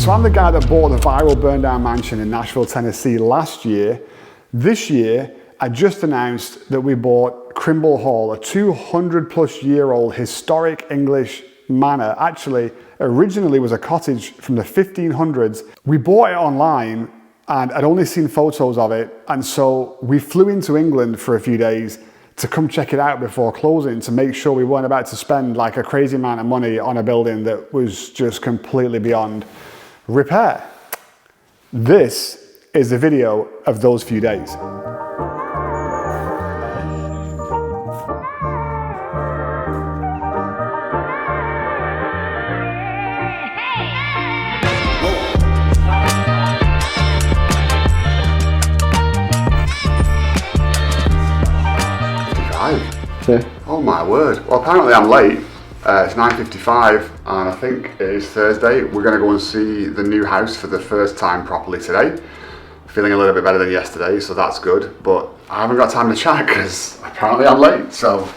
So I'm the guy that bought the viral burn down mansion in Nashville, Tennessee last year. This year, I just announced that we bought Crimble Hall, a 200-plus-year-old historic English manor. Actually, originally was a cottage from the 1500s. We bought it online and I'd only seen photos of it. And so we flew into England for a few days to come check it out before closing to make sure we weren't about to spend like a crazy amount of money on a building that was just completely beyond repair. This is the video of those few days. Yeah. Oh my word. Well, apparently I'm late. It's 9:55 and I think it is Thursday. We're going to go and see the new house for the first time properly today. Feeling a little bit better than yesterday, so that's good. But I haven't got time to chat because apparently I'm late, so.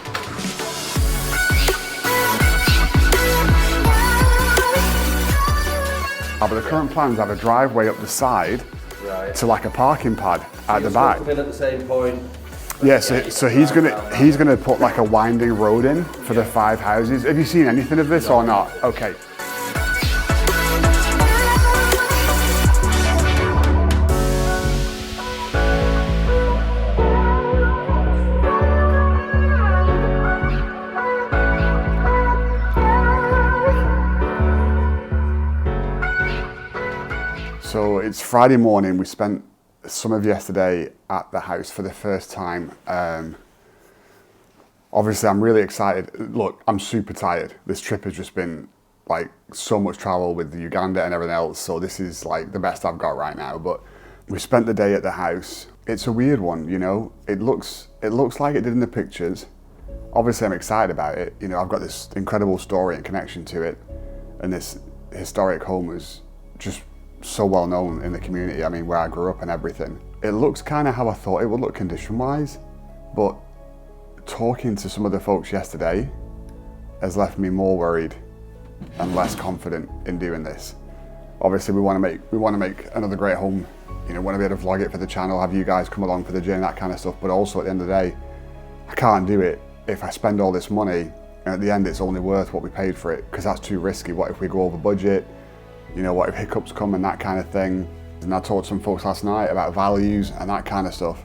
But the current plans have a driveway up the side to like a parking pad at the back. Come in at the same point. Yeah, so he's gonna put like a winding road in for the 5 houses. Have you seen anything of this or not? Okay. So it's Friday morning. We spent some of yesterday at the house for the first time. Obviously I'm really excited. Look, I'm super tired. This trip has just been like so much travel with the Uganda and everything else, so this is like the best I've got right now. But we spent the day at the house. It's a weird one, you know. It looks like it did in the pictures. Obviously I'm excited about it. You know, I've got this incredible story and connection to it, and this historic home is just so well known in the community. I mean, where I grew up and everything. It looks kind of how I thought it would look condition wise, but talking to some of the folks yesterday has left me more worried and less confident in doing this. Obviously we want to make another great home, you know, want to be able to vlog it for the channel, have you guys come along for the journey, that kind of stuff, but also at the end of the day, I can't do it if I spend all this money and at the end it's only worth what we paid for it, because that's too risky. What if we go over budget? You know, what if hiccups come and that kind of thing? And I talked to some folks last night about values and that kind of stuff.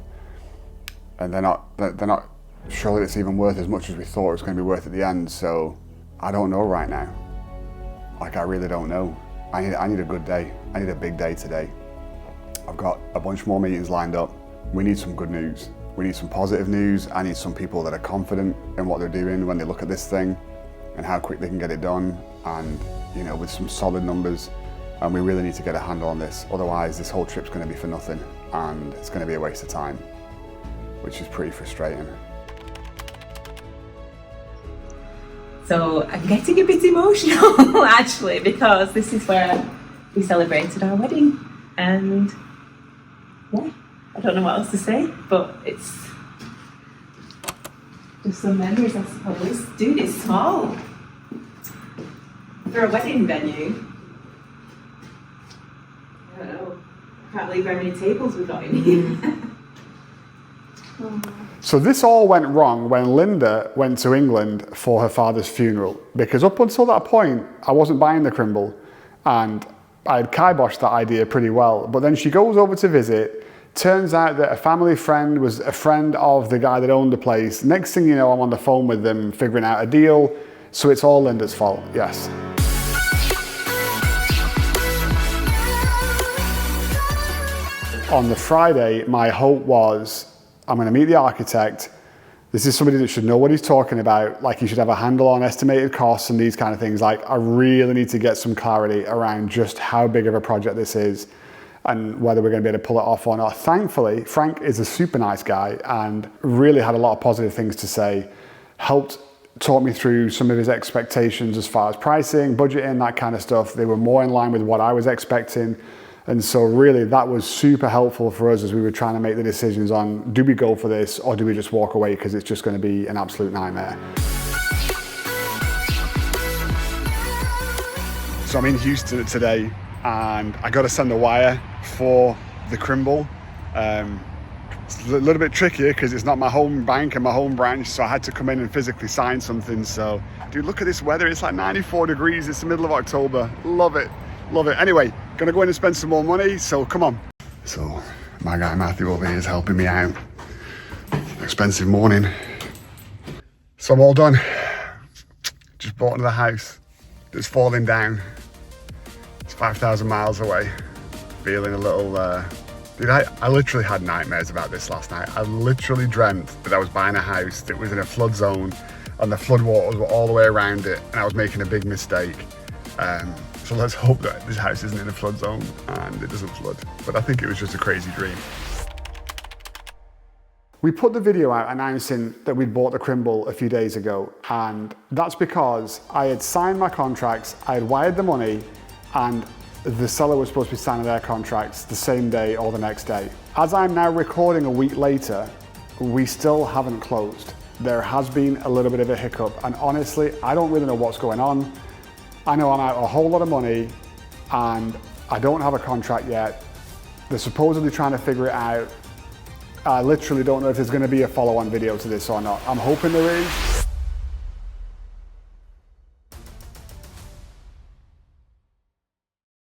And they're not sure that it's even worth as much as we thought it was going to be worth at the end. So I don't know right now. Like, I really don't know. I need a good day. I need a big day today. I've got a bunch more meetings lined up. We need some good news. We need some positive news. I need some people that are confident in what they're doing when they look at this thing and how quick they can get it done. And, you know, with some solid numbers. And we really need to get a handle on this. Otherwise, this whole trip's going to be for nothing and it's going to be a waste of time, which is pretty frustrating. So I'm getting a bit emotional actually, because this is where we celebrated our wedding, and yeah, I don't know what else to say, but it's just some memories, I suppose. Dude, it's small for a wedding venue. I don't know. I can't believe how many tables we got in here. So this all went wrong when Linda went to England for her father's funeral, because up until that point, I wasn't buying the Crimble and I had kiboshed that idea pretty well. But then she goes over to visit. Turns out that a family friend was a friend of the guy that owned the place. Next thing you know, I'm on the phone with them figuring out a deal. So it's all Linda's fault, yes. On the Friday, my hope was, I'm going to meet the architect. This is somebody that should know what he's talking about. Like, he should have a handle on estimated costs and these kind of things. Like, I really need to get some clarity around just how big of a project this is and whether we're going to be able to pull it off or not. Thankfully, Frank is a super nice guy and really had a lot of positive things to say. Helped talk me through some of his expectations as far as pricing, budgeting, that kind of stuff. They were more in line with what I was expecting. And so really that was super helpful for us as we were trying to make the decisions on, do we go for this or do we just walk away because it's just going to be an absolute nightmare. So I'm in Houston today and I got to send the wire for the crimble. It's a little bit trickier because it's not my home bank and my home branch, so I had to come in and physically sign something. So, dude, look at this weather. It's like 94 degrees. It's the middle of October. Love it. Love it. Anyway, gonna go in and spend some more money, so come on. So, my guy Matthew over here is helping me out. Expensive morning. So I'm all done. Just bought another house that's falling down. It's 5,000 miles away. Feeling a little, dude, I literally had nightmares about this last night. I literally dreamt that I was buying a house that was in a flood zone and the floodwaters were all the way around it and I was making a big mistake. So let's hope that this house isn't in a flood zone and it doesn't flood. But I think it was just a crazy dream. We put the video out announcing that we'd bought the crimble a few days ago, and that's because I had signed my contracts, I had wired the money, and the seller was supposed to be signing their contracts the same day or the next day. As I'm now recording a week later, we still haven't closed. There has been a little bit of a hiccup, and honestly, I don't really know what's going on. I know I'm out a whole lot of money, and I don't have a contract yet. They're supposedly trying to figure it out. I literally don't know if there's going to be a follow-on video to this or not. I'm hoping there is.